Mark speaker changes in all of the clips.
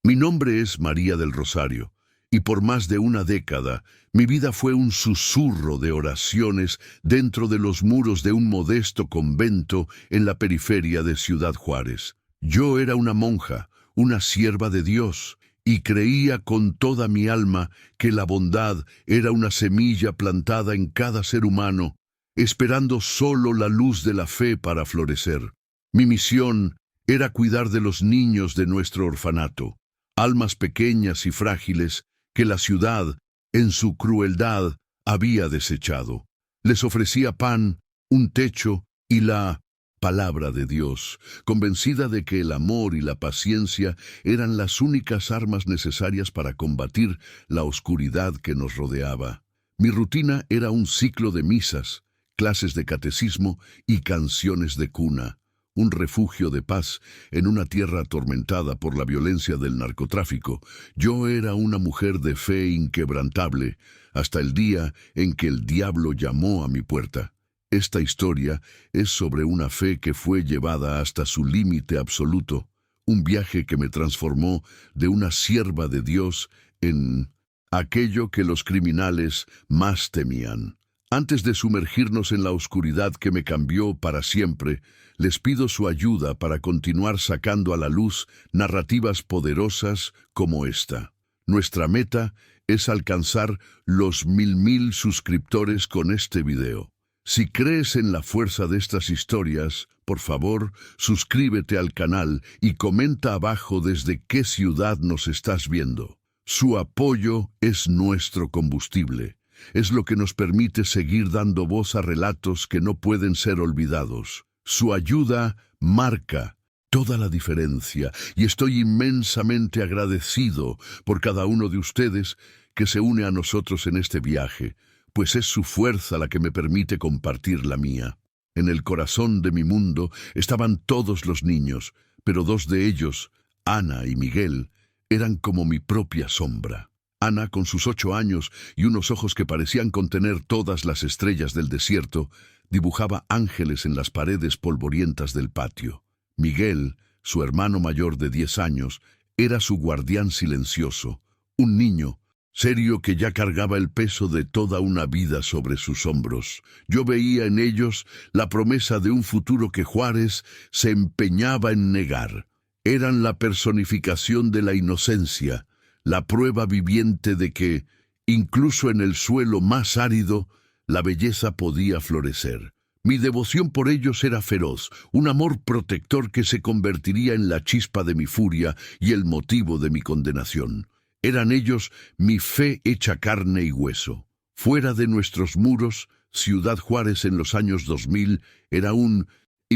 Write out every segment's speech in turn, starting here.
Speaker 1: Mi nombre es María del Rosario, y por más de una década, mi vida fue un susurro de oraciones dentro de los muros de un modesto convento en la periferia de Ciudad Juárez. Yo era una monja, una sierva de Dios, y creía con toda mi alma que la bondad era una semilla plantada en cada ser humano, esperando solo la luz de la fe para florecer. Mi misión era cuidar de los niños de nuestro orfanato, almas pequeñas y frágiles que la ciudad, en su crueldad, había desechado. Les ofrecía pan, un techo y la palabra de Dios, convencida de que el amor y la paciencia eran las únicas armas necesarias para combatir la oscuridad que nos rodeaba. Mi rutina era un ciclo de misas, clases de catecismo y canciones de cuna, un refugio de paz en una tierra atormentada por la violencia del narcotráfico. Yo era una mujer de fe inquebrantable, hasta el día en que el diablo llamó a mi puerta. Esta historia es sobre una fe que fue llevada hasta su límite absoluto, un viaje que me transformó de una sierva de Dios en aquello que los criminales más temían. Antes de sumergirnos en la oscuridad que me cambió para siempre, les pido su ayuda para continuar sacando a la luz narrativas poderosas como esta. Nuestra meta es alcanzar los 1000 suscriptores con este video. Si crees en la fuerza de estas historias, por favor, suscríbete al canal y comenta abajo desde qué ciudad nos estás viendo. Su apoyo es nuestro combustible. Es lo que nos permite seguir dando voz a relatos que no pueden ser olvidados. Su ayuda marca toda la diferencia y estoy inmensamente agradecido por cada uno de ustedes que se une a nosotros en este viaje, pues es su fuerza la que me permite compartir la mía. En el corazón de mi mundo estaban todos los niños, pero dos de ellos, Ana y Miguel, eran como mi propia sombra. Ana, con sus 8 años y unos ojos que parecían contener todas las estrellas del desierto, dibujaba ángeles en las paredes polvorientas del patio. Miguel, su hermano mayor de 10 años, era su guardián silencioso, un niño serio que ya cargaba el peso de toda una vida sobre sus hombros. Yo veía en ellos la promesa de un futuro que Juárez se empeñaba en negar. Eran la personificación de la inocencia, la prueba viviente de que, incluso en el suelo más árido, la belleza podía florecer. Mi devoción por ellos era feroz, un amor protector que se convertiría en la chispa de mi furia y el motivo de mi condenación. Eran ellos mi fe hecha carne y hueso. Fuera de nuestros muros, Ciudad Juárez en los años 2000 era un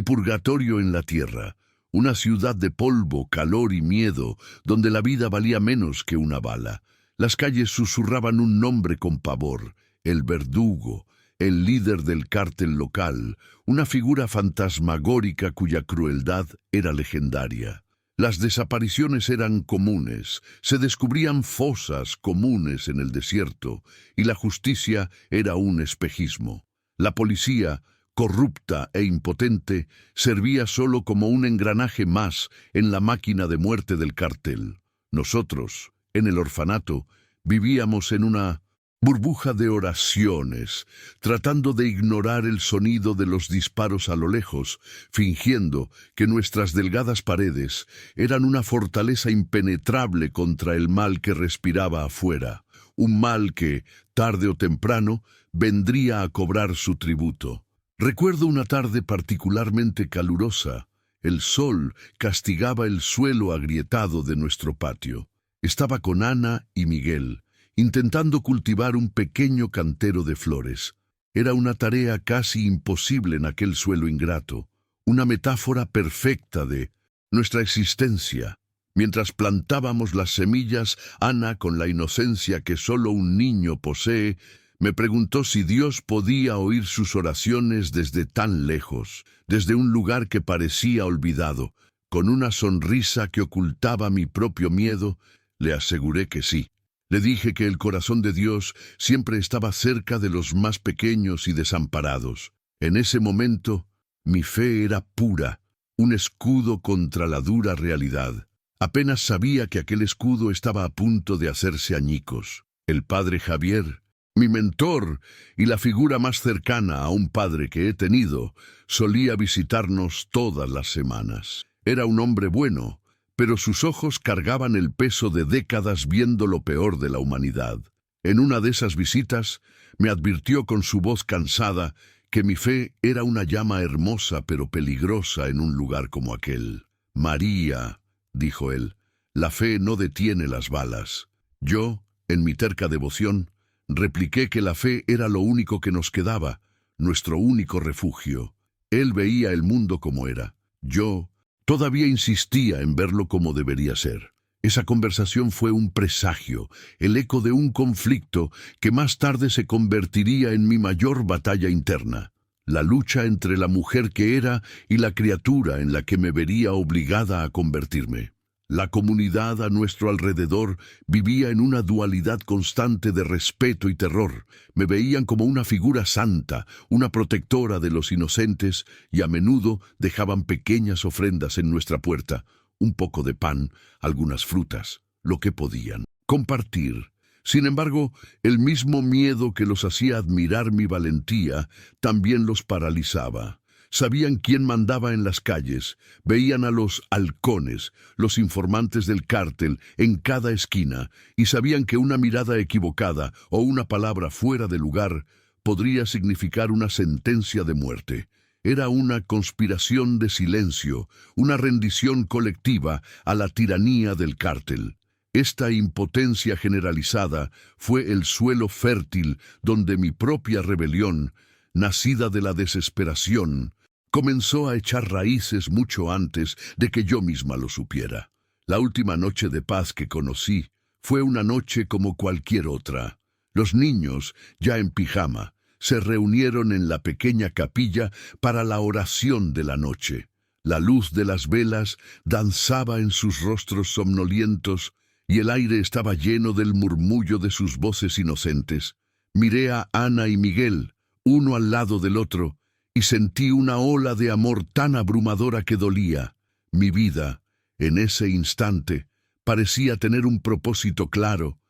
Speaker 1: purgatorio en la tierra. Una ciudad de polvo, calor y miedo, donde la vida valía menos que una bala. Las calles susurraban un nombre con pavor: el verdugo, el líder del cártel local, una figura fantasmagórica cuya crueldad era legendaria. Las desapariciones eran comunes, se descubrían fosas comunes en el desierto, y la justicia era un espejismo. La policía, corrupta e impotente, servía solo como un engranaje más en la máquina de muerte del cártel. Nosotros, en el orfanato, vivíamos en una burbuja de oraciones, tratando de ignorar el sonido de los disparos a lo lejos, fingiendo que nuestras delgadas paredes eran una fortaleza impenetrable contra el mal que respiraba afuera, un mal que, tarde o temprano, vendría a cobrar su tributo. Recuerdo una tarde particularmente calurosa. El sol castigaba el suelo agrietado de nuestro patio. Estaba con Ana y Miguel, intentando cultivar un pequeño cantero de flores. Era una tarea casi imposible en aquel suelo ingrato, una metáfora perfecta de nuestra existencia. Mientras plantábamos las semillas, Ana, con la inocencia que solo un niño posee, me preguntó si Dios podía oír sus oraciones desde tan lejos, desde un lugar que parecía olvidado. Con una sonrisa que ocultaba mi propio miedo, le aseguré que sí. Le dije que el corazón de Dios siempre estaba cerca de los más pequeños y desamparados. En ese momento, mi fe era pura, un escudo contra la dura realidad. Apenas sabía que aquel escudo estaba a punto de hacerse añicos. El padre Javier, mi mentor y la figura más cercana a un padre que he tenido, solía visitarnos todas las semanas. Era un hombre bueno, pero sus ojos cargaban el peso de décadas viendo lo peor de la humanidad. En una de esas visitas, me advirtió con su voz cansada que mi fe era una llama hermosa pero peligrosa en un lugar como aquel. «María», dijo él, «la fe no detiene las balas». Yo, en mi terca devoción, repliqué que la fe era lo único que nos quedaba, nuestro único refugio. Él veía el mundo como era. Yo todavía insistía en verlo como debería ser. Esa conversación fue un presagio, el eco de un conflicto que más tarde se convertiría en mi mayor batalla interna. La lucha entre la mujer que era y la criatura en la que me vería obligada a convertirme. La comunidad a nuestro alrededor vivía en una dualidad constante de respeto y terror. Me veían como una figura santa, una protectora de los inocentes, y a menudo dejaban pequeñas ofrendas en nuestra puerta, un poco de pan, algunas frutas, lo que podían compartir. Sin embargo, el mismo miedo que los hacía admirar mi valentía, también los paralizaba. Sabían quién mandaba en las calles, veían a los halcones, los informantes del cártel, en cada esquina, y sabían que una mirada equivocada o una palabra fuera de lugar podría significar una sentencia de muerte. Era una conspiración de silencio, una rendición colectiva a la tiranía del cártel. Esta impotencia generalizada fue el suelo fértil donde mi propia rebelión, nacida de la desesperación, comenzó a echar raíces mucho antes de que yo misma lo supiera. La última noche de paz que conocí fue una noche como cualquier otra. Los niños, ya en pijama, se reunieron en la pequeña capilla para la oración de la noche. La luz de las velas danzaba en sus rostros somnolientos y el aire estaba lleno del murmullo de sus voces inocentes. Miré a Ana y Miguel, uno al lado del otro, y sentí una ola de amor tan abrumadora que dolía. Mi vida, en ese instante, parecía tener un propósito claro,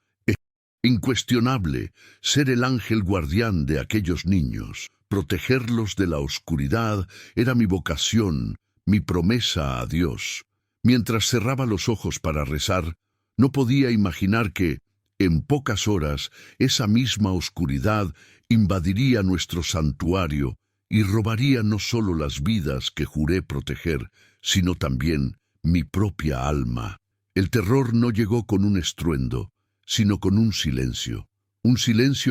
Speaker 1: incuestionable, ser el ángel guardián de aquellos niños. Protegerlos de la oscuridad era mi vocación, mi promesa a Dios. Mientras cerraba los ojos para rezar, no podía imaginar que, en pocas horas, esa misma oscuridad invadiría nuestro santuario y robaría no solo las vidas que juré proteger, sino también mi propia alma. El terror no llegó con un estruendo, sino con un silencio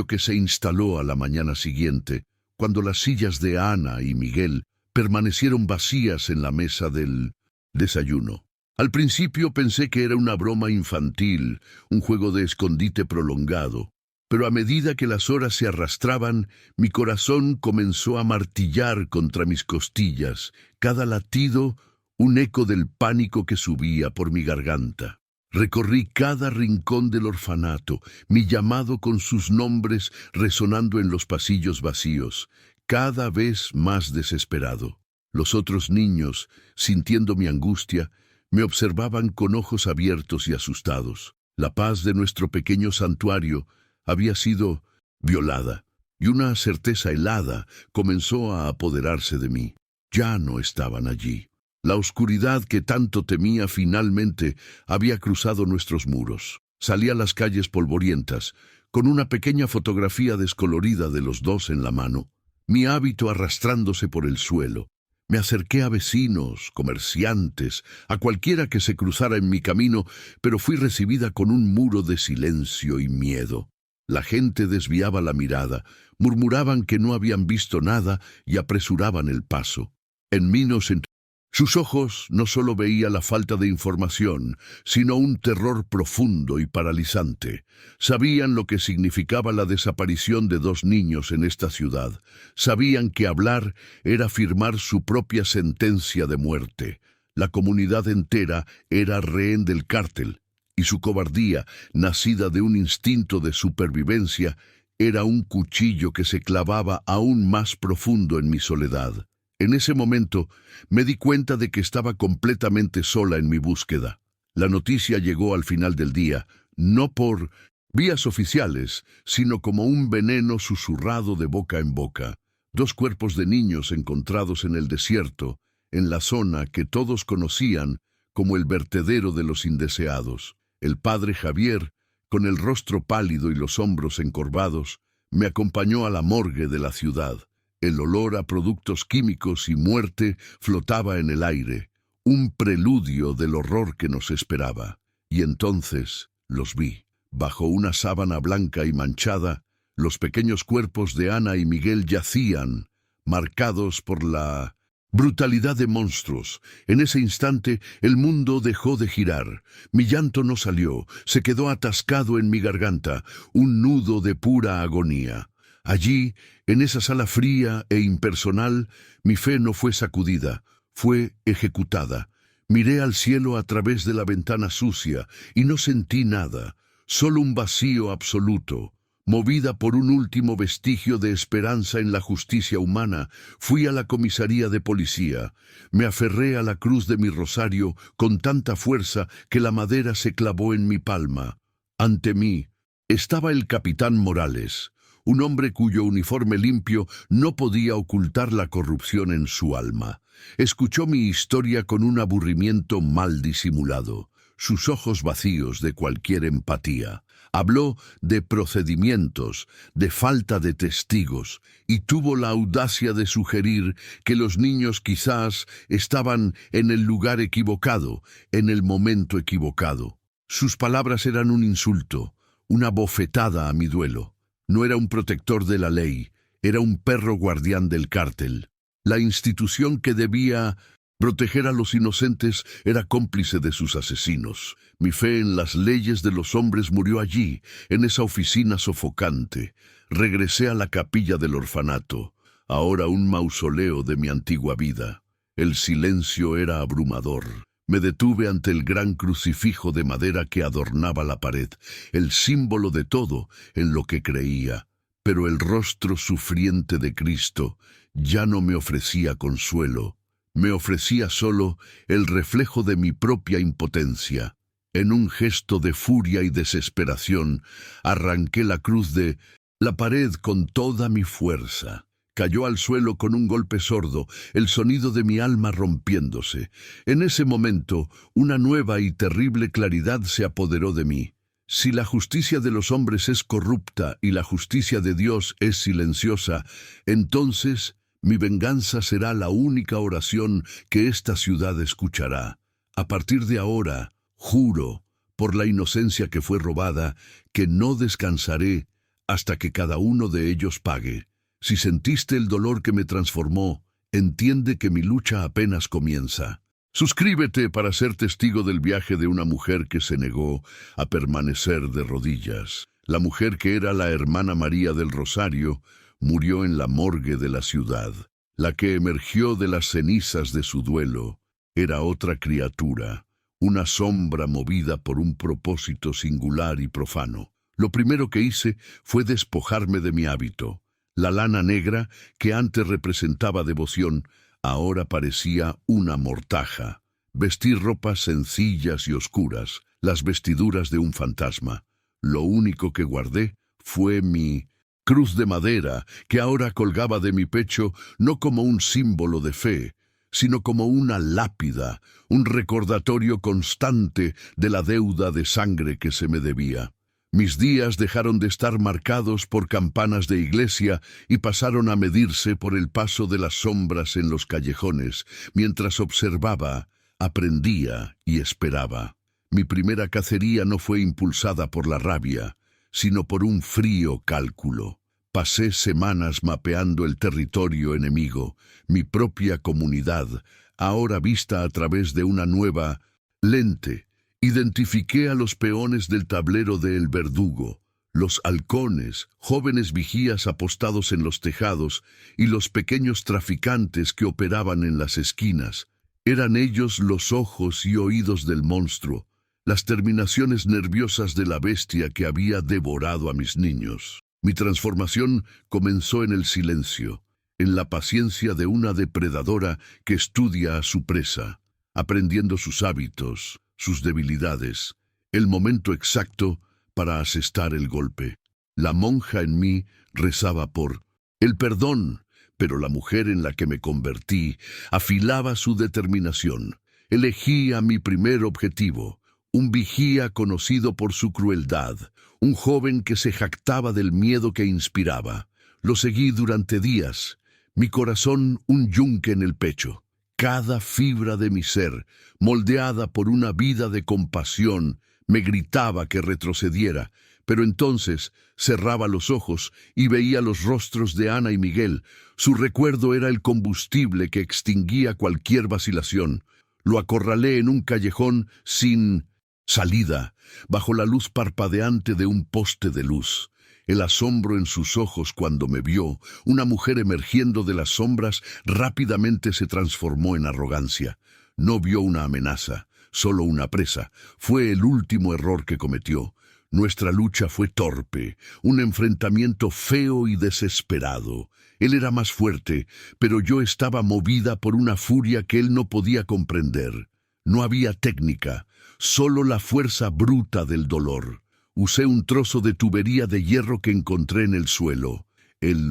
Speaker 1: que se instaló a la mañana siguiente, cuando las sillas de Ana y Miguel permanecieron vacías en la mesa del desayuno. Al principio pensé que era una broma infantil, un juego de escondite prolongado, pero a medida que las horas se arrastraban, mi corazón comenzó a martillar contra mis costillas, cada latido un eco del pánico que subía por mi garganta. Recorrí cada rincón del orfanato, mi llamado con sus nombres resonando en los pasillos vacíos, cada vez más desesperado. Los otros niños, sintiendo mi angustia, me observaban con ojos abiertos y asustados. La paz de nuestro pequeño santuario había sido violada, y una certeza helada comenzó a apoderarse de mí. Ya no estaban allí. La oscuridad que tanto temía finalmente había cruzado nuestros muros. Salí a las calles polvorientas, con una pequeña fotografía descolorida de los dos en la mano, mi hábito arrastrándose por el suelo. Me acerqué a vecinos, comerciantes, a cualquiera que se cruzara en mi camino, pero fui recibida con un muro de silencio y miedo. La gente desviaba la mirada, murmuraban que no habían visto nada y apresuraban el paso. En mí no sentí. Sus ojos no solo veía la falta de información, sino un terror profundo y paralizante. Sabían lo que significaba la desaparición de 2 niños en esta ciudad. Sabían que hablar era firmar su propia sentencia de muerte. La comunidad entera era rehén del cártel, y su cobardía, nacida de un instinto de supervivencia, era un cuchillo que se clavaba aún más profundo en mi soledad. En ese momento me di cuenta de que estaba completamente sola en mi búsqueda. La noticia llegó al final del día, no por vías oficiales, sino como un veneno susurrado de boca en boca. 2 cuerpos de niños encontrados en el desierto, en la zona que todos conocían como el vertedero de los indeseados. El padre Javier, con el rostro pálido y los hombros encorvados, me acompañó a la morgue de la ciudad. El olor a productos químicos y muerte flotaba en el aire, un preludio del horror que nos esperaba. Y entonces los vi. Bajo una sábana blanca y manchada, los pequeños cuerpos de Ana y Miguel yacían, marcados por la brutalidad de monstruos. En ese instante el mundo dejó de girar. Mi llanto no salió, se quedó atascado en mi garganta, un nudo de pura agonía. Allí, en esa sala fría e impersonal, mi fe no fue sacudida, fue ejecutada. Miré al cielo a través de la ventana sucia y no sentí nada, solo un vacío absoluto. Movida por un último vestigio de esperanza en la justicia humana, fui a la comisaría de policía. Me aferré a la cruz de mi rosario con tanta fuerza que la madera se clavó en mi palma. Ante mí estaba el capitán Morales, un hombre cuyo uniforme limpio no podía ocultar la corrupción en su alma. Escuchó mi historia con un aburrimiento mal disimulado, sus ojos vacíos de cualquier empatía. Habló de procedimientos, de falta de testigos, y tuvo la audacia de sugerir que los niños quizás estaban en el lugar equivocado, en el momento equivocado. Sus palabras eran un insulto, una bofetada a mi duelo. No era un protector de la ley, era un perro guardián del cártel. La institución que debía proteger a los inocentes era cómplice de sus asesinos. Mi fe en las leyes de los hombres murió allí, en esa oficina sofocante. Regresé a la capilla del orfanato, ahora un mausoleo de mi antigua vida. El silencio era abrumador. Me detuve ante el gran crucifijo de madera que adornaba la pared, el símbolo de todo en lo que creía. Pero el rostro sufriente de Cristo ya no me ofrecía consuelo. Me ofrecía solo el reflejo de mi propia impotencia. En un gesto de furia y desesperación, arranqué la cruz de la pared con toda mi fuerza. Cayó al suelo con un golpe sordo, el sonido de mi alma rompiéndose. En ese momento, una nueva y terrible claridad se apoderó de mí. Si la justicia de los hombres es corrupta y la justicia de Dios es silenciosa, entonces mi venganza será la única oración que esta ciudad escuchará. A partir de ahora, juro, por la inocencia que fue robada, que no descansaré hasta que cada uno de ellos pague. Si sentiste el dolor que me transformó, entiende que mi lucha apenas comienza. Suscríbete para ser testigo del viaje de una mujer que se negó a permanecer de rodillas. La mujer que era la hermana María del Rosario murió en la morgue de la ciudad. La que emergió de las cenizas de su duelo era otra criatura, una sombra movida por un propósito singular y profano. Lo primero que hice fue despojarme de mi hábito. La lana negra, que antes representaba devoción, ahora parecía una mortaja. Vestí ropas sencillas y oscuras, las vestiduras de un fantasma. Lo único que guardé fue mi cruz de madera, que ahora colgaba de mi pecho no como un símbolo de fe, sino como una lápida, un recordatorio constante de la deuda de sangre que se me debía. Mis días dejaron de estar marcados por campanas de iglesia y pasaron a medirse por el paso de las sombras en los callejones, mientras observaba, aprendía y esperaba. Mi primera cacería no fue impulsada por la rabia, sino por un frío cálculo. Pasé semanas mapeando el territorio enemigo, mi propia comunidad, ahora vista a través de una nueva lente. Identifiqué a los peones del tablero de El Verdugo, los halcones, jóvenes vigías apostados en los tejados, y los pequeños traficantes que operaban en las esquinas. Eran ellos los ojos y oídos del monstruo, las terminaciones nerviosas de la bestia que había devorado a mis niños. Mi transformación comenzó en el silencio, en la paciencia de una depredadora que estudia a su presa, aprendiendo sus hábitos, sus debilidades, el momento exacto para asestar el golpe. La monja en mí rezaba por el perdón, pero la mujer en la que me convertí afilaba su determinación. Elegía mi primer objetivo, un vigía conocido por su crueldad, un joven que se jactaba del miedo que inspiraba. Lo seguí durante días, mi corazón un yunque en el pecho. Cada fibra de mi ser, moldeada por una vida de compasión, me gritaba que retrocediera, pero entonces cerraba los ojos y veía los rostros de Ana y Miguel. Su recuerdo era el combustible que extinguía cualquier vacilación. Lo acorralé en un callejón sin salida, bajo la luz parpadeante de un poste de luz. El asombro en sus ojos cuando me vio, una mujer emergiendo de las sombras, rápidamente se transformó en arrogancia. No vio una amenaza, solo una presa. Fue el último error que cometió. Nuestra lucha fue torpe, un enfrentamiento feo y desesperado. Él era más fuerte, pero yo estaba movida por una furia que él no podía comprender. No había técnica, solo la fuerza bruta del dolor. Usé un trozo de tubería de hierro que encontré en el suelo. El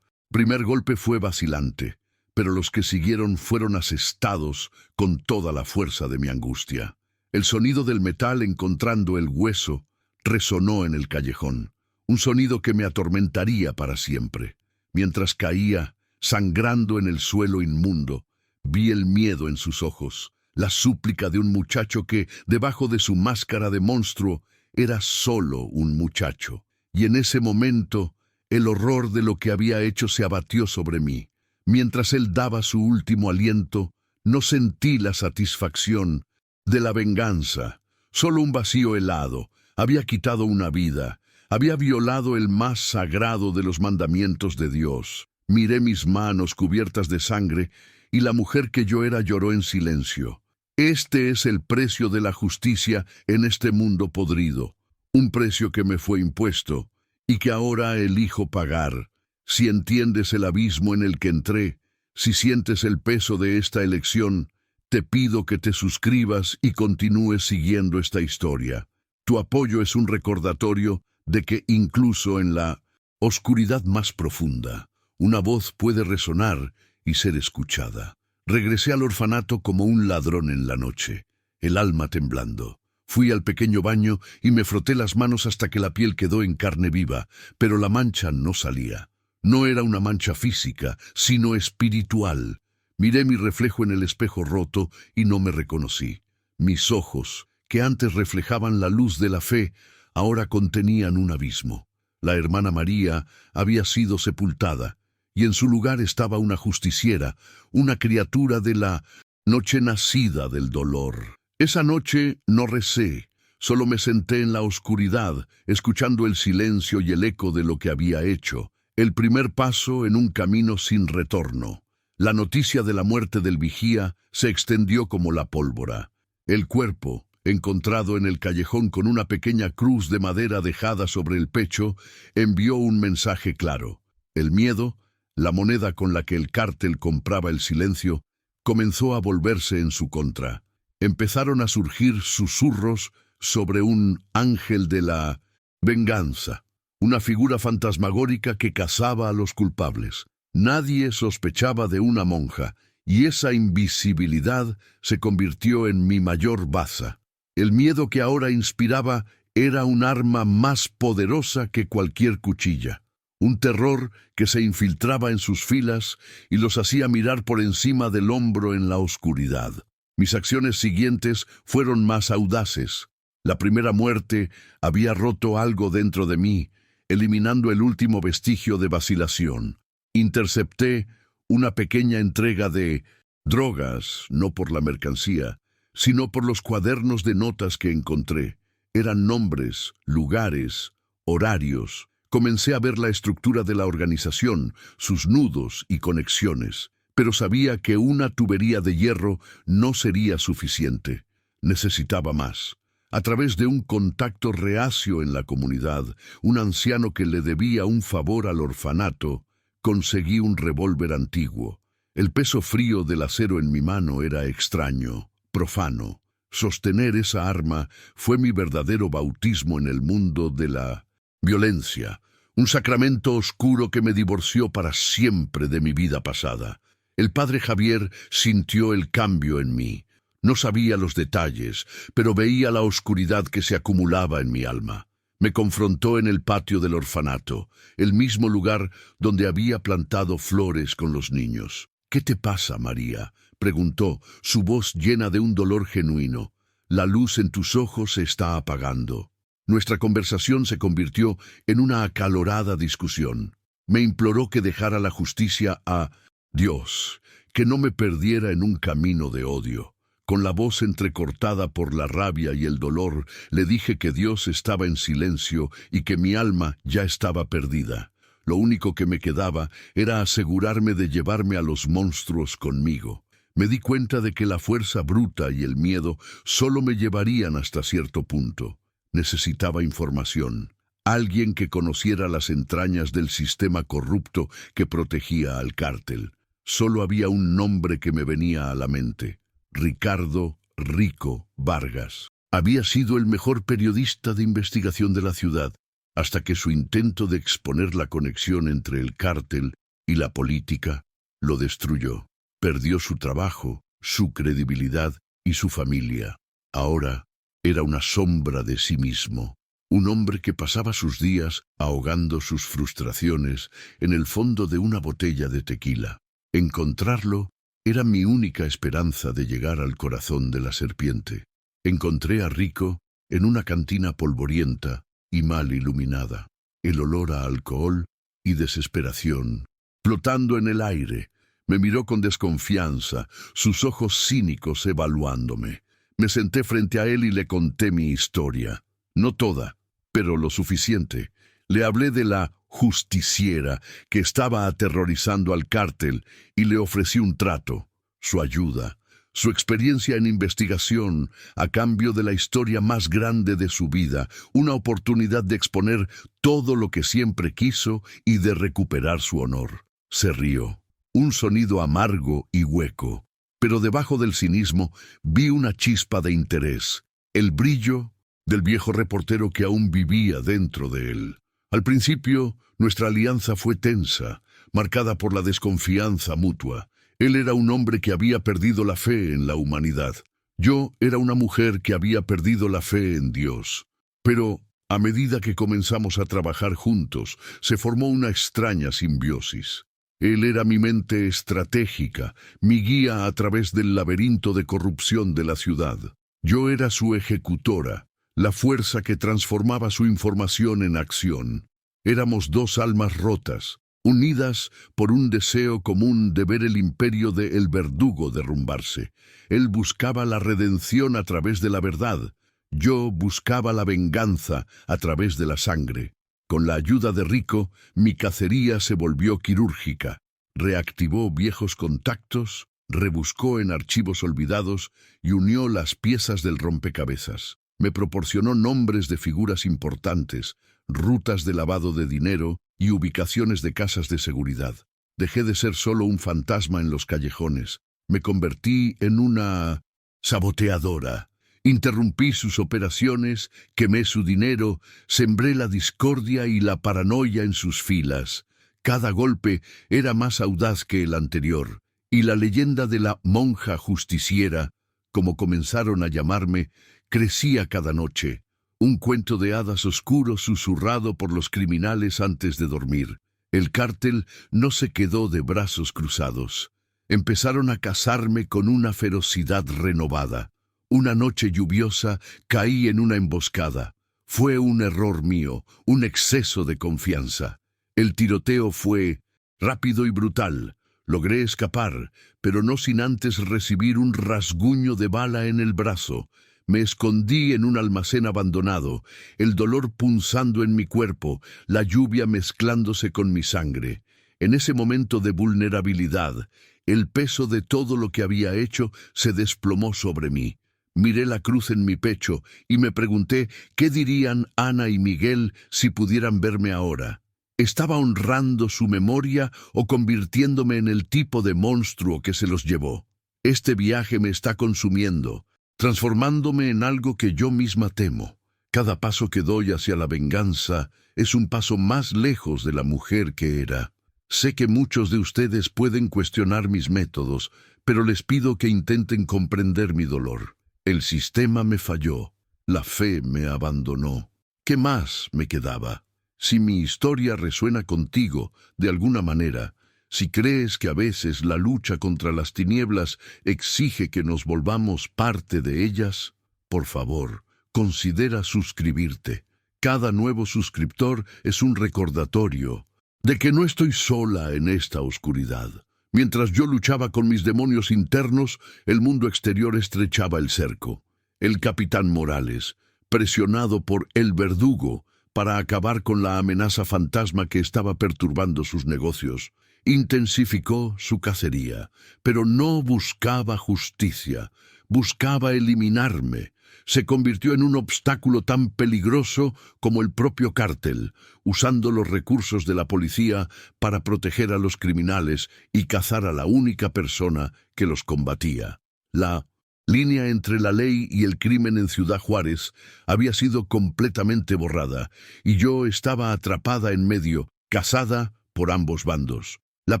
Speaker 1: primer golpe fue vacilante, pero los que siguieron fueron asestados con toda la fuerza de mi angustia. El sonido del metal encontrando el hueso resonó en el callejón, un sonido que me atormentaría para siempre. Mientras caía, sangrando en el suelo inmundo, vi el miedo en sus ojos, la súplica de un muchacho que, debajo de su máscara de monstruo, era solo un muchacho. Y en ese momento, el horror de lo que había hecho se abatió sobre mí. Mientras él daba su último aliento, no sentí la satisfacción de la venganza, solo un vacío helado. Había quitado una vida, había violado el más sagrado de los mandamientos de Dios. Miré mis manos cubiertas de sangre y la mujer que yo era lloró en silencio. Este es el precio de la justicia en este mundo podrido, un precio que me fue impuesto y que ahora elijo pagar. Si entiendes el abismo en el que entré, si sientes el peso de esta elección, te pido que te suscribas y continúes siguiendo esta historia. Tu apoyo es un recordatorio de que incluso en la oscuridad más profunda, una voz puede resonar y ser escuchada. Regresé al orfanato como un ladrón en la noche, el alma temblando. Fui al pequeño baño y me froté las manos hasta que la piel quedó en carne viva, pero la mancha no salía. No era una mancha física, sino espiritual. Miré mi reflejo en el espejo roto y no me reconocí. Mis ojos, que antes reflejaban la luz de la fe, ahora contenían un abismo. La hermana María había sido sepultada, y en su lugar estaba una justiciera, una criatura de la noche nacida del dolor. Esa noche no recé, solo me senté en la oscuridad, escuchando el silencio y el eco de lo que había hecho, el primer paso en un camino sin retorno. La noticia de la muerte del vigía se extendió como la pólvora. El cuerpo, encontrado en el callejón con una pequeña cruz de madera dejada sobre el pecho, envió un mensaje claro. El miedo, la moneda con la que el cártel compraba el silencio, comenzó a volverse en su contra. Empezaron a surgir susurros sobre un ángel de la venganza, una figura fantasmagórica que cazaba a los culpables. Nadie sospechaba de una monja, y esa invisibilidad se convirtió en mi mayor baza. El miedo que ahora inspiraba era un arma más poderosa que cualquier cuchilla. Un terror que se infiltraba en sus filas y los hacía mirar por encima del hombro en la oscuridad. Mis acciones siguientes fueron más audaces. La primera muerte había roto algo dentro de mí, eliminando el último vestigio de vacilación. Intercepté una pequeña entrega de drogas, no por la mercancía, sino por los cuadernos de notas que encontré. Eran nombres, lugares, horarios. Comencé a ver la estructura de la organización, sus nudos y conexiones, pero sabía que una tubería de hierro no sería suficiente. Necesitaba más. A través de un contacto reacio en la comunidad, un anciano que le debía un favor al orfanato, conseguí un revólver antiguo. El peso frío del acero en mi mano era extraño, profano. Sostener esa arma fue mi verdadero bautismo en el mundo de la violencia, un sacramento oscuro que me divorció para siempre de mi vida pasada. El padre Javier sintió el cambio en mí. No sabía los detalles, pero veía la oscuridad que se acumulaba en mi alma. Me confrontó en el patio del orfanato, el mismo lugar donde había plantado flores con los niños. «¿Qué te pasa, María?», preguntó, su voz llena de un dolor genuino. «La luz en tus ojos se está apagando». Nuestra conversación se convirtió en una acalorada discusión. Me imploró que dejara la justicia a Dios, que no me perdiera en un camino de odio. Con la voz entrecortada por la rabia y el dolor, le dije que Dios estaba en silencio y que mi alma ya estaba perdida. Lo único que me quedaba era asegurarme de llevarme a los monstruos conmigo. Me di cuenta de que la fuerza bruta y el miedo solo me llevarían hasta cierto punto. Necesitaba información. Alguien que conociera las entrañas del sistema corrupto que protegía al cártel. Solo había un nombre que me venía a la mente: Ricardo Rico Vargas. Había sido el mejor periodista de investigación de la ciudad, hasta que su intento de exponer la conexión entre el cártel y la política lo destruyó. Perdió su trabajo, su credibilidad y su familia. Ahora era una sombra de sí mismo. Un hombre que pasaba sus días ahogando sus frustraciones en el fondo de una botella de tequila. Encontrarlo era mi única esperanza de llegar al corazón de la serpiente. Encontré a Rico en una cantina polvorienta y mal iluminada. El olor a alcohol y desesperación, flotando en el aire, me miró con desconfianza, sus ojos cínicos evaluándome. Me senté frente a él y le conté mi historia. No toda, pero lo suficiente. Le hablé de la justiciera que estaba aterrorizando al cártel y le ofrecí un trato, su ayuda, su experiencia en investigación a cambio de la historia más grande de su vida, una oportunidad de exponer todo lo que siempre quiso y de recuperar su honor. Se rió, un sonido amargo y hueco, pero debajo del cinismo vi una chispa de interés, el brillo del viejo reportero que aún vivía dentro de él. Al principio, nuestra alianza fue tensa, marcada por la desconfianza mutua. Él era un hombre que había perdido la fe en la humanidad. Yo era una mujer que había perdido la fe en Dios. Pero, a medida que comenzamos a trabajar juntos, se formó una extraña simbiosis. Él era mi mente estratégica, mi guía a través del laberinto de corrupción de la ciudad. Yo era su ejecutora, la fuerza que transformaba su información en acción. Éramos dos almas rotas, unidas por un deseo común de ver el imperio de El Verdugo derrumbarse. Él buscaba la redención a través de la verdad. Yo buscaba la venganza a través de la sangre. Con la ayuda de Rico, mi cacería se volvió quirúrgica. Reactivó viejos contactos, rebuscó en archivos olvidados y unió las piezas del rompecabezas. Me proporcionó nombres de figuras importantes, rutas de lavado de dinero y ubicaciones de casas de seguridad. Dejé de ser solo un fantasma en los callejones. Me convertí en una saboteadora. Interrumpí sus operaciones, quemé su dinero, sembré la discordia y la paranoia en sus filas. Cada golpe era más audaz que el anterior, y la leyenda de la monja justiciera, como comenzaron a llamarme, crecía cada noche. Un cuento de hadas oscuro susurrado por los criminales antes de dormir. El cártel no se quedó de brazos cruzados. Empezaron a cazarme con una ferocidad renovada. Una noche lluviosa caí en una emboscada. Fue un error mío, un exceso de confianza. El tiroteo fue rápido y brutal. Logré escapar, pero no sin antes recibir un rasguño de bala en el brazo. Me escondí en un almacén abandonado, el dolor punzando en mi cuerpo, la lluvia mezclándose con mi sangre. En ese momento de vulnerabilidad, el peso de todo lo que había hecho se desplomó sobre mí. Miré la cruz en mi pecho y me pregunté qué dirían Ana y Miguel si pudieran verme ahora. ¿Estaba honrando su memoria o convirtiéndome en el tipo de monstruo que se los llevó? Este viaje me está consumiendo. transformándome en algo que yo misma temo. Cada paso que doy hacia la venganza es un paso más lejos de la mujer que era. Sé que muchos de ustedes pueden cuestionar mis métodos, pero les pido que intenten comprender mi dolor. El sistema me falló, la fe me abandonó. ¿Qué más me quedaba? Si mi historia resuena contigo, de alguna manera, si crees que a veces la lucha contra las tinieblas exige que nos volvamos parte de ellas, por favor, considera suscribirte. Cada nuevo suscriptor es un recordatorio de que no estoy sola en esta oscuridad. Mientras yo luchaba con mis demonios internos, el mundo exterior estrechaba el cerco. El capitán Morales, presionado por el verdugo para acabar con la amenaza fantasma que estaba perturbando sus negocios, intensificó su cacería, pero no buscaba justicia, buscaba eliminarme. Se convirtió en un obstáculo tan peligroso como el propio cártel, usando los recursos de la policía para proteger a los criminales y cazar a la única persona que los combatía. La línea entre la ley y el crimen en Ciudad Juárez había sido completamente borrada, y yo estaba atrapada en medio, cazada por ambos bandos. La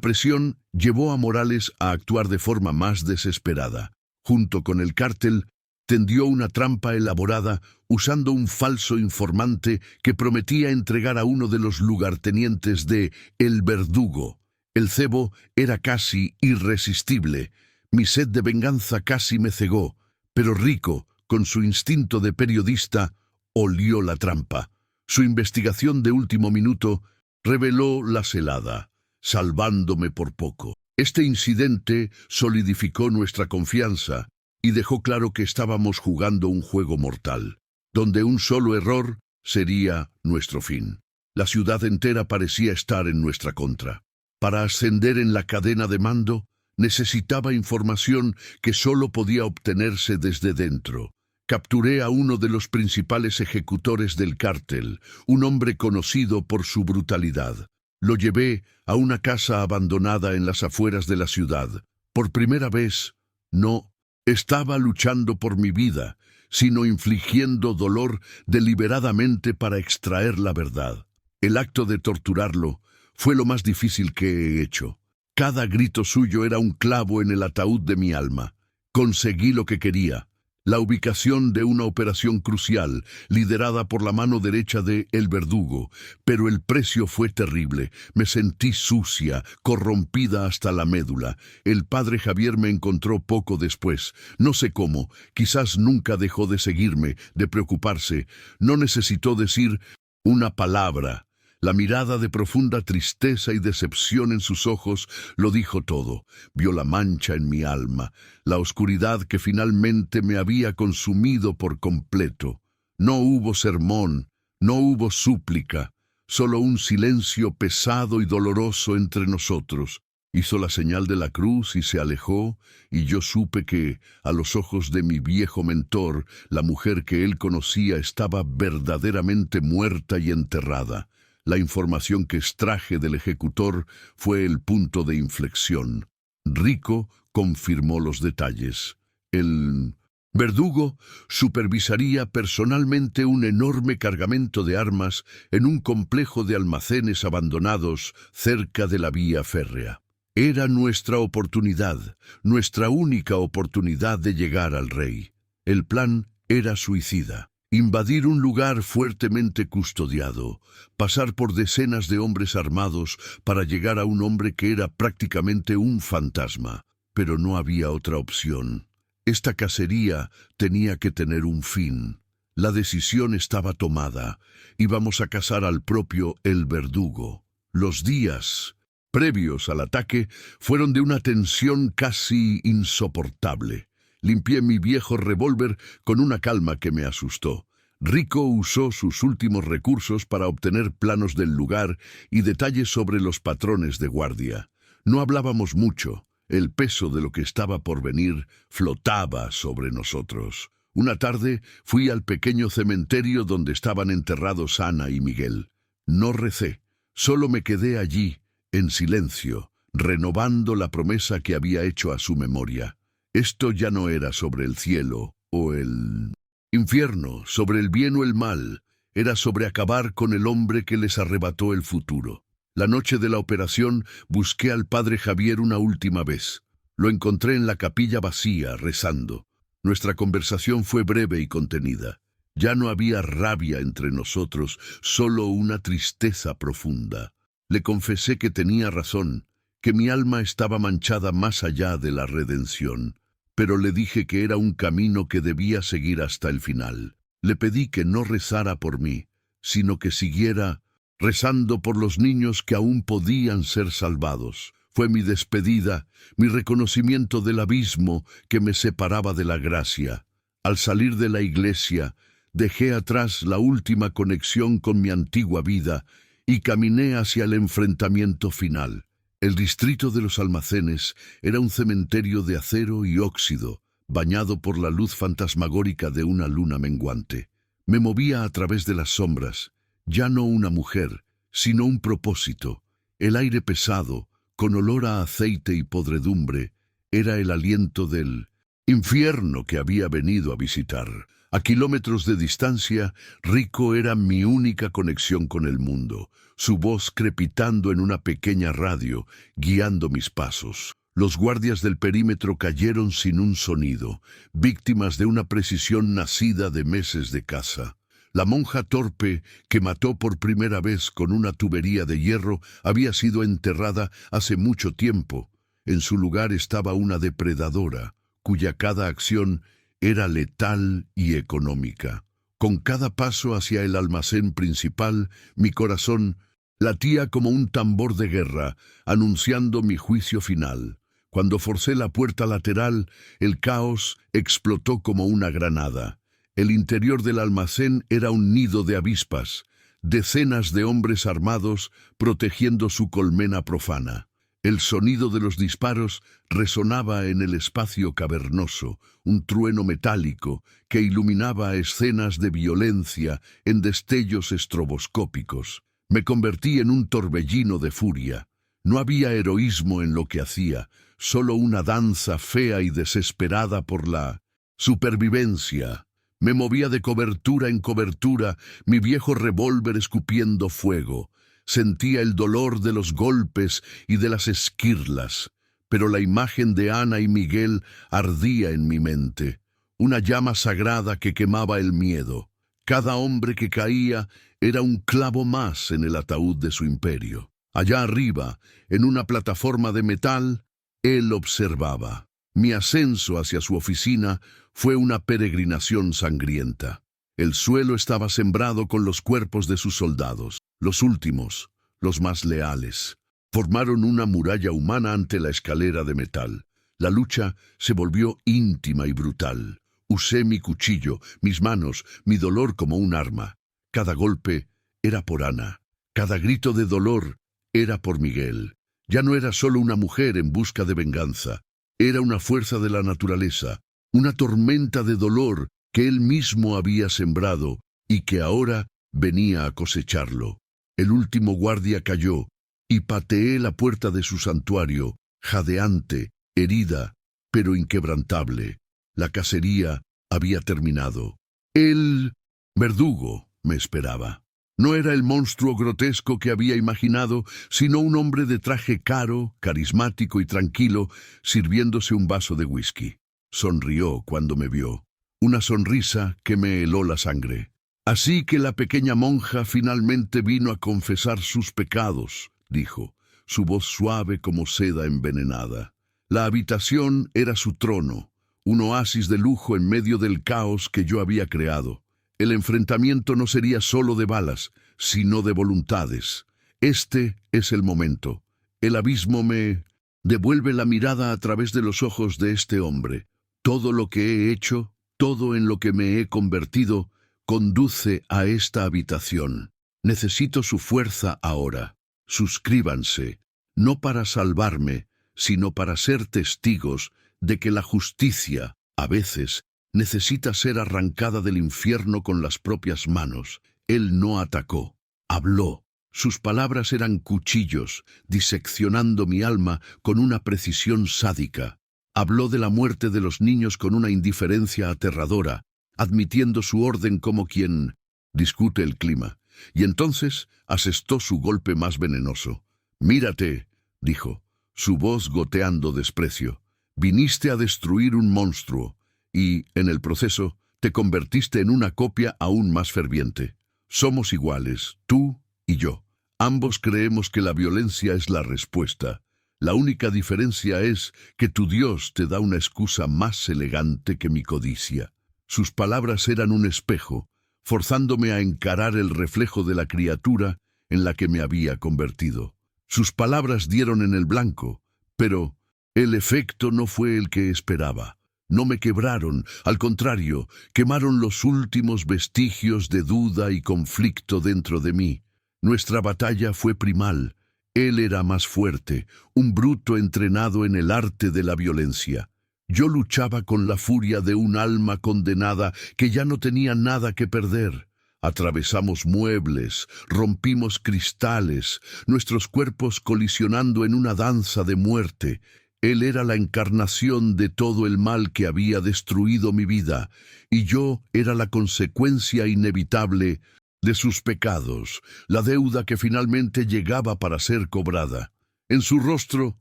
Speaker 1: presión llevó a Morales a actuar de forma más desesperada. Junto con el cártel, tendió una trampa elaborada usando un falso informante que prometía entregar a uno de los lugartenientes de El Verdugo. El cebo era casi irresistible. Mi sed de venganza casi me cegó, pero Rico, con su instinto de periodista, olió la trampa. Su investigación de último minuto reveló la celada, salvándome por poco. Este incidente solidificó nuestra confianza y dejó claro que estábamos jugando un juego mortal, donde un solo error sería nuestro fin. La ciudad entera parecía estar en nuestra contra. Para ascender en la cadena de mando, necesitaba información que solo podía obtenerse desde dentro. Capturé a uno de los principales ejecutores del cártel, un hombre conocido por su brutalidad. Lo llevé a una casa abandonada en las afueras de la ciudad. Por primera vez, no estaba luchando por mi vida, sino infligiendo dolor deliberadamente para extraer la verdad. El acto de torturarlo fue lo más difícil que he hecho. Cada grito suyo era un clavo en el ataúd de mi alma. Conseguí lo que quería: la ubicación de una operación crucial, liderada por la mano derecha de El Verdugo, pero el precio fue terrible. Me sentí sucia, corrompida hasta la médula. El padre Javier me encontró poco después. No sé cómo, quizás nunca dejó de seguirme, de preocuparse. No necesitó decir una palabra. La mirada de profunda tristeza y decepción en sus ojos lo dijo todo. Vio la mancha en mi alma, la oscuridad que finalmente me había consumido por completo. No hubo sermón, no hubo súplica, solo un silencio pesado y doloroso entre nosotros. Hizo la señal de la cruz y se alejó, y yo supe que, a los ojos de mi viejo mentor, la mujer que él conocía estaba verdaderamente muerta y enterrada. La información que extraje del ejecutor fue el punto de inflexión. Rico confirmó los detalles. El verdugo supervisaría personalmente un enorme cargamento de armas en un complejo de almacenes abandonados cerca de la vía férrea. Era nuestra oportunidad, nuestra única oportunidad de llegar al rey. El plan era suicida. Invadir un lugar fuertemente custodiado, pasar por decenas de hombres armados para llegar a un hombre que era prácticamente un fantasma. Pero no había otra opción. Esta cacería tenía que tener un fin. La decisión estaba tomada. Íbamos a cazar al propio El Verdugo. Los días previos al ataque fueron de una tensión casi insoportable. Limpié mi viejo revólver con una calma que me asustó. Rico usó sus últimos recursos para obtener planos del lugar y detalles sobre los patrones de guardia. No hablábamos mucho. El peso de lo que estaba por venir flotaba sobre nosotros. Una tarde fui al pequeño cementerio donde estaban enterrados Ana y Miguel. No recé, solo me quedé allí, en silencio, renovando la promesa que había hecho a su memoria. Esto ya no era sobre el cielo o el infierno, sobre el bien o el mal, era sobre acabar con el hombre que les arrebató el futuro. La noche de la operación busqué al padre Javier una última vez. Lo encontré en la capilla vacía, rezando. Nuestra conversación fue breve y contenida. Ya no había rabia entre nosotros, solo una tristeza profunda. Le confesé que tenía razón, que mi alma estaba manchada más allá de la redención, pero le dije que era un camino que debía seguir hasta el final. Le pedí que no rezara por mí, sino que siguiera rezando por los niños que aún podían ser salvados. Fue mi despedida, mi reconocimiento del abismo que me separaba de la gracia. Al salir de la iglesia, dejé atrás la última conexión con mi antigua vida y caminé hacia el enfrentamiento final. El distrito de los almacenes era un cementerio de acero y óxido, bañado por la luz fantasmagórica de una luna menguante. Me movía a través de las sombras, ya no una mujer, sino un propósito. El aire pesado, con olor a aceite y podredumbre, era el aliento del infierno que había venido a visitar. A kilómetros de distancia, Rico era mi única conexión con el mundo, su voz crepitando en una pequeña radio, guiando mis pasos. Los guardias del perímetro cayeron sin un sonido, víctimas de una precisión nacida de meses de caza. La monja torpe, que mató por primera vez con una tubería de hierro, había sido enterrada hace mucho tiempo. En su lugar estaba una depredadora, cuya cada acción era letal y económica. Con cada paso hacia el almacén principal, mi corazón latía como un tambor de guerra, anunciando mi juicio final. Cuando forcé la puerta lateral, el caos explotó como una granada. El interior del almacén era un nido de avispas, decenas de hombres armados protegiendo su colmena profana. El sonido de los disparos resonaba en el espacio cavernoso, un trueno metálico que iluminaba escenas de violencia en destellos estroboscópicos. Me convertí en un torbellino de furia. No había heroísmo en lo que hacía, solo una danza fea y desesperada por la supervivencia. Me movía de cobertura en cobertura, mi viejo revólver escupiendo fuego. Sentía el dolor de los golpes y de las esquirlas, pero la imagen de Ana y Miguel ardía en mi mente, una llama sagrada que quemaba el miedo. Cada hombre que caía era un clavo más en el ataúd de su imperio. Allá arriba, en una plataforma de metal, él observaba. Mi ascenso hacia su oficina fue una peregrinación sangrienta. El suelo estaba sembrado con los cuerpos de sus soldados. Los últimos, los más leales, formaron una muralla humana ante la escalera de metal. La lucha se volvió íntima y brutal. Usé mi cuchillo, mis manos, mi dolor como un arma. Cada golpe era por Ana. Cada grito de dolor era por Miguel. Ya no era solo una mujer en busca de venganza. Era una fuerza de la naturaleza, una tormenta de dolor que él mismo había sembrado y que ahora venía a cosecharlo. El último guardia cayó y pateé la puerta de su santuario, jadeante, herida, pero inquebrantable. La cacería había terminado. El verdugo me esperaba. No era el monstruo grotesco que había imaginado, sino un hombre de traje caro, carismático y tranquilo, sirviéndose un vaso de whisky. Sonrió cuando me vio, una sonrisa que me heló la sangre. Así que la pequeña monja finalmente vino a confesar sus pecados, dijo, su voz suave como seda envenenada. La habitación era su trono, un oasis de lujo en medio del caos que yo había creado. El enfrentamiento no sería solo de balas, sino de voluntades. Este es el momento. El abismo me devuelve la mirada a través de los ojos de este hombre. Todo lo que he hecho, todo en lo que me he convertido, conduce a esta habitación. Necesito su fuerza ahora. Suscríbanse, no para salvarme, sino para ser testigos de que la justicia, a veces, necesita ser arrancada del infierno con las propias manos. Él no atacó, habló. Sus palabras eran cuchillos, diseccionando mi alma con una precisión sádica. Habló de la muerte de los niños con una indiferencia aterradora, admitiendo su orden como quien discute el clima. Y entonces asestó su golpe más venenoso. «Mírate», dijo, su voz goteando desprecio. «Viniste a destruir un monstruo, y, en el proceso, te convertiste en una copia aún más ferviente. Somos iguales, tú y yo. Ambos creemos que la violencia es la respuesta. La única diferencia es que tu Dios te da una excusa más elegante que mi codicia». Sus palabras eran un espejo, forzándome a encarar el reflejo de la criatura en la que me había convertido. Sus palabras dieron en el blanco, pero el efecto no fue el que esperaba. No me quebraron, al contrario, quemaron los últimos vestigios de duda y conflicto dentro de mí. Nuestra batalla fue primal. Él era más fuerte, un bruto entrenado en el arte de la violencia. Yo luchaba con la furia de un alma condenada que ya no tenía nada que perder. Atravesamos muebles, rompimos cristales, nuestros cuerpos colisionando en una danza de muerte. Él era la encarnación de todo el mal que había destruido mi vida, y yo era la consecuencia inevitable de sus pecados, la deuda que finalmente llegaba para ser cobrada. En su rostro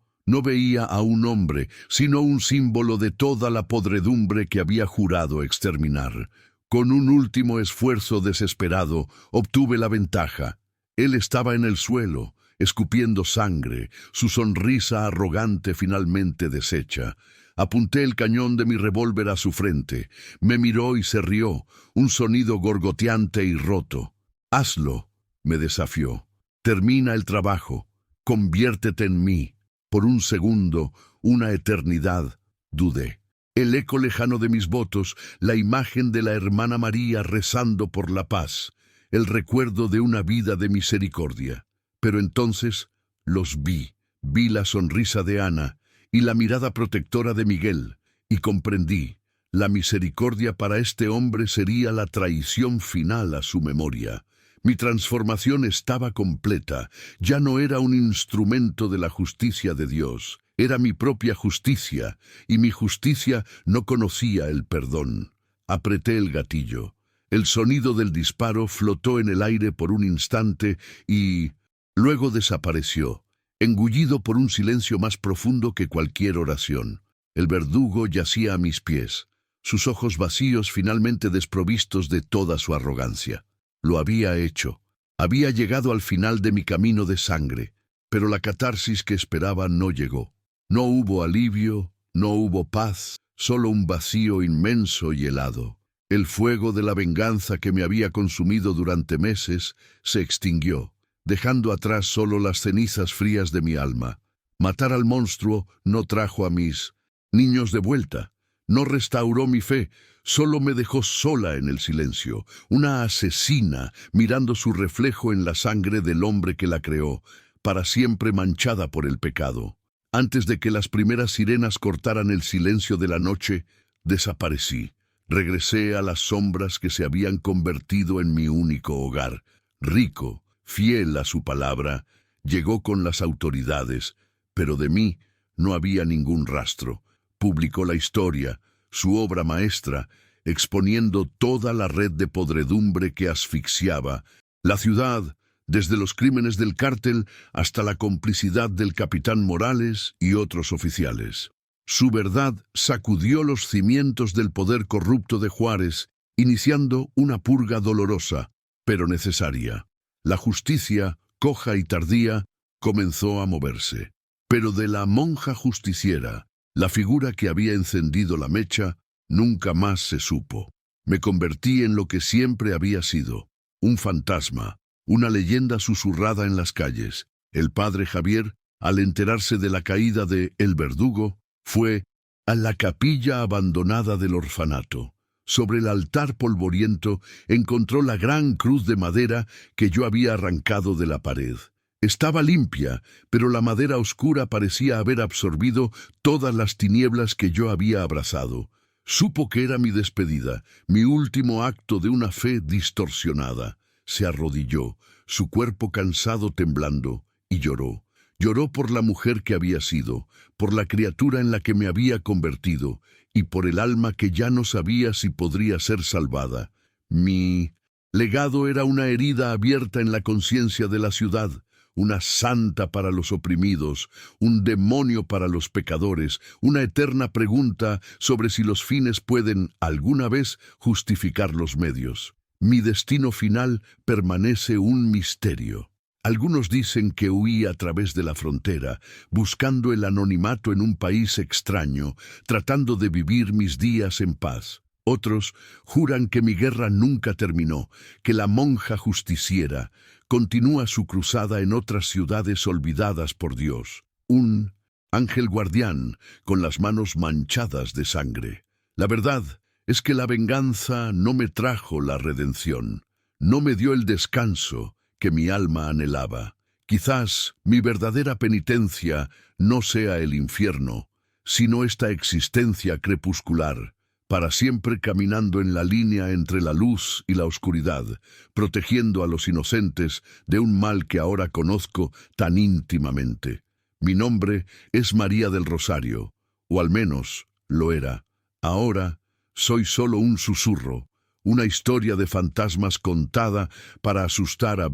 Speaker 1: no veía a un hombre, sino un símbolo de toda la podredumbre que había jurado exterminar. Con un último esfuerzo desesperado, obtuve la ventaja. Él estaba en el suelo, escupiendo sangre, su sonrisa arrogante finalmente deshecha. Apunté el cañón de mi revólver a su frente. Me miró y se rió, un sonido gorgoteante y roto. «Hazlo», me desafió. «Termina el trabajo. Conviértete en mí». Por un segundo, una eternidad, dudé. El eco lejano de mis votos, la imagen de la hermana María rezando por la paz, el recuerdo de una vida de misericordia. Pero entonces los vi la sonrisa de Ana y la mirada protectora de Miguel, y comprendí, la misericordia para este hombre sería la traición final a su memoria. Mi transformación estaba completa, ya no era un instrumento de la justicia de Dios, era mi propia justicia, y mi justicia no conocía el perdón. Apreté el gatillo. El sonido del disparo flotó en el aire por un instante y luego desapareció, engullido por un silencio más profundo que cualquier oración. El verdugo yacía a mis pies, sus ojos vacíos finalmente desprovistos de toda su arrogancia. Lo había hecho. Había llegado al final de mi camino de sangre, pero la catarsis que esperaba no llegó. No hubo alivio, no hubo paz, solo un vacío inmenso y helado. El fuego de la venganza que me había consumido durante meses se extinguió, dejando atrás solo las cenizas frías de mi alma. Matar al monstruo no trajo a mis niños de vuelta, no restauró mi fe, solo me dejó sola en el silencio, una asesina mirando su reflejo en la sangre del hombre que la creó, para siempre manchada por el pecado. Antes de que las primeras sirenas cortaran el silencio de la noche, desaparecí. Regresé a las sombras que se habían convertido en mi único hogar. Rico, fiel a su palabra, llegó con las autoridades, pero de mí no había ningún rastro. Publicó la historia, su obra maestra, exponiendo toda la red de podredumbre que asfixiaba la ciudad, desde los crímenes del cártel hasta la complicidad del capitán Morales y otros oficiales. Su verdad sacudió los cimientos del poder corrupto de Juárez, iniciando una purga dolorosa, pero necesaria. La justicia, coja y tardía, comenzó a moverse. Pero de la monja justiciera, la figura que había encendido la mecha, nunca más se supo. Me convertí en lo que siempre había sido, un fantasma, una leyenda susurrada en las calles. El padre Javier, al enterarse de la caída de El Verdugo, fue a la capilla abandonada del orfanato. Sobre el altar polvoriento encontró la gran cruz de madera que yo había arrancado de la pared. Estaba limpia, pero la madera oscura parecía haber absorbido todas las tinieblas que yo había abrazado. Supo que era mi despedida, mi último acto de una fe distorsionada. Se arrodilló, su cuerpo cansado temblando, y lloró. Lloró por la mujer que había sido, por la criatura en la que me había convertido, y por el alma que ya no sabía si podría ser salvada. Mi legado era una herida abierta en la conciencia de la ciudad, una santa para los oprimidos, un demonio para los pecadores, una eterna pregunta sobre si los fines pueden, alguna vez, justificar los medios. Mi destino final permanece un misterio. Algunos dicen que huí a través de la frontera, buscando el anonimato en un país extraño, tratando de vivir mis días en paz. Otros juran que mi guerra nunca terminó, que la monja justiciera continúa su cruzada en otras ciudades olvidadas por Dios. Un ángel guardián con las manos manchadas de sangre. La verdad es que la venganza no me trajo la redención, no me dio el descanso que mi alma anhelaba. Quizás mi verdadera penitencia no sea el infierno, sino esta existencia crepuscular, para siempre caminando en la línea entre la luz y la oscuridad, protegiendo a los inocentes de un mal que ahora conozco tan íntimamente. Mi nombre es María del Rosario, o al menos lo era. Ahora soy solo un susurro, una historia de fantasmas contada para asustar a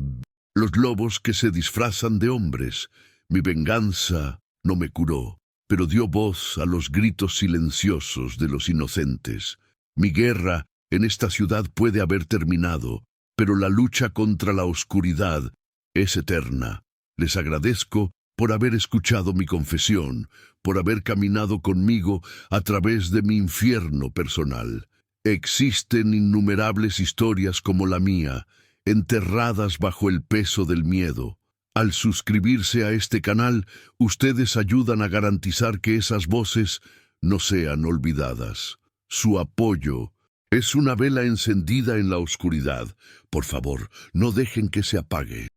Speaker 1: los lobos que se disfrazan de hombres. Mi venganza no me curó, pero dio voz a los gritos silenciosos de los inocentes. Mi guerra en esta ciudad puede haber terminado, pero la lucha contra la oscuridad es eterna. Les agradezco por haber escuchado mi confesión, por haber caminado conmigo a través de mi infierno personal. Existen innumerables historias como la mía, enterradas bajo el peso del miedo. Al suscribirse a este canal, ustedes ayudan a garantizar que esas voces no sean olvidadas. Su apoyo es una vela encendida en la oscuridad. Por favor, no dejen que se apague.